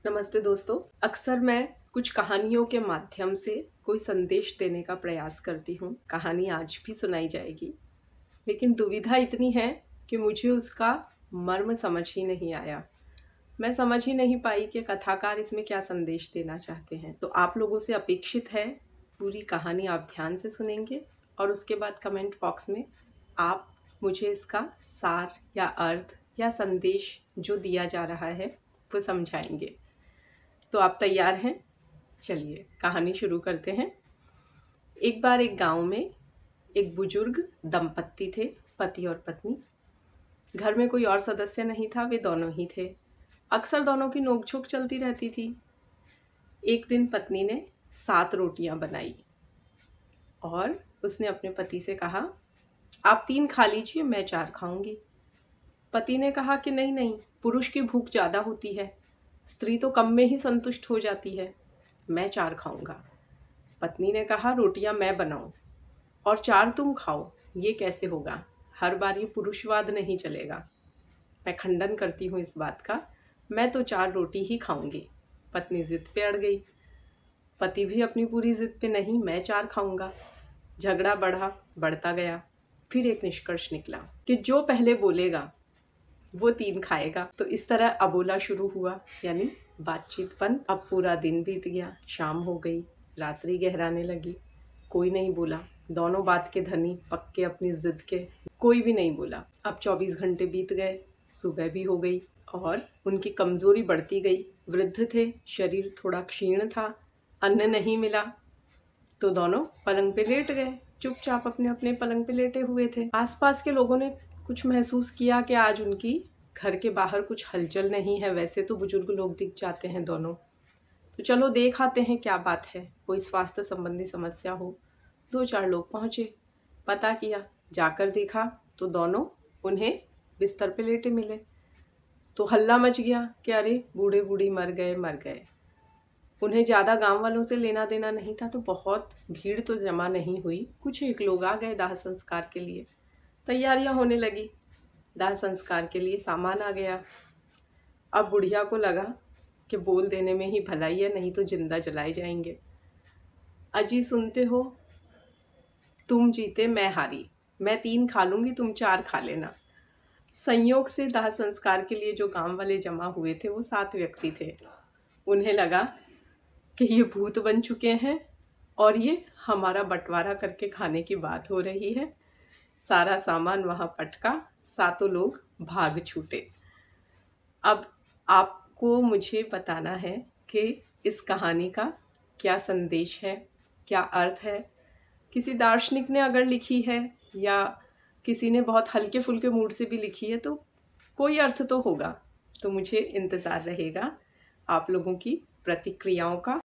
नमस्ते दोस्तों। अक्सर मैं कुछ कहानियों के माध्यम से कोई संदेश देने का प्रयास करती हूँ। कहानी आज भी सुनाई जाएगी, लेकिन दुविधा इतनी है कि मुझे उसका मर्म समझ ही नहीं आया। मैं समझ ही नहीं पाई कि कथाकार इसमें क्या संदेश देना चाहते हैं। तो आप लोगों से अपेक्षित है पूरी कहानी आप ध्यान से सुनेंगे और उसके बाद कमेंट बॉक्स में आप मुझे इसका सार या अर्थ या संदेश जो दिया जा रहा है वो समझाएंगे। तो आप तैयार हैं? चलिए कहानी शुरू करते हैं। एक बार एक गांव में एक बुजुर्ग दंपत्ति थे, पति और पत्नी। घर में कोई और सदस्य नहीं था, वे दोनों ही थे। अक्सर दोनों की नोकझोंक चलती रहती थी। एक दिन पत्नी ने 7 रोटियां बनाई और उसने अपने पति से कहा, आप 3 खा लीजिए, मैं 4 खाऊंगी। पति ने कहा कि नहीं नहीं, पुरुष की भूख ज़्यादा होती है, स्त्री तो कम में ही संतुष्ट हो जाती है, मैं 4 खाऊंगा। पत्नी ने कहा, रोटियां मैं बनाऊं और 4 तुम खाओ, ये कैसे होगा? हर बार ये पुरुषवाद नहीं चलेगा। मैं खंडन करती हूँ इस बात का, मैं तो 4 रोटी ही खाऊंगी। पत्नी जिद पे अड़ गई। पति भी अपनी पूरी जिद पे, नहीं मैं 4 खाऊंगा। झगड़ा बढ़ता गया। फिर एक निष्कर्ष निकला कि जो पहले बोलेगा वो 3 खाएगा। तो इस तरह अबोला शुरू हुआ, यानी बातचीत बंद। अब पूरा दिन बीत गया, शाम हो गई, रात्रि गहराने लगी। कोई नहीं बोला। दोनों बात के धनी, पक्के अपनी जिद के, कोई भी नहीं बोला। अब 24 घंटे बीत गए, सुबह भी हो गई और उनकी कमजोरी बढ़ती गई। वृद्ध थे, शरीर थोड़ा क्षीण था, अन्न नहीं मिला तो दोनों पलंग पे लेट गए। चुपचाप अपने अपने पलंग पे लेटे हुए थे। आसपास के लोगों ने कुछ महसूस किया कि आज उनकी घर के बाहर कुछ हलचल नहीं है। वैसे तो बुजुर्ग लोग दिख जाते हैं दोनों, तो चलो देख आते हैं क्या बात है, कोई स्वास्थ्य संबंधी समस्या हो। 2-4 लोग पहुंचे, पता किया, जाकर देखा तो दोनों उन्हें बिस्तर पे लेटे मिले। तो हल्ला मच गया कि अरे बूढ़े बूढ़ी मर गए। उन्हें ज़्यादा गांव वालों से लेना देना नहीं था, तो बहुत भीड़ तो जमा नहीं हुई। कुछ एक लोग आ गए दाह संस्कार के लिए। तैयारियां होने लगी, दाह संस्कार के लिए सामान आ गया। अब बुढ़िया को लगा कि बोल देने में ही भलाई है, नहीं तो जिंदा जलाए जाएंगे। अजी सुनते हो, तुम जीते मैं हारी, मैं 3 खा लूंगी, तुम 4 खा लेना। संयोग से दाह संस्कार के लिए जो गांव वाले जमा हुए थे वो 7 व्यक्ति थे। उन्हें लगा कि ये भूत बन चुके हैं और ये हमारा बंटवारा करके खाने की बात हो रही है। सारा सामान वहां पटका, 7 लोग भाग छूटे। अब आपको मुझे बताना है कि इस कहानी का क्या संदेश है, क्या अर्थ है। किसी दार्शनिक ने अगर लिखी है या किसी ने बहुत हल्के फुल्के मूड से भी लिखी है तो कोई अर्थ तो होगा। तो मुझे इंतज़ार रहेगा आप लोगों की प्रतिक्रियाओं का।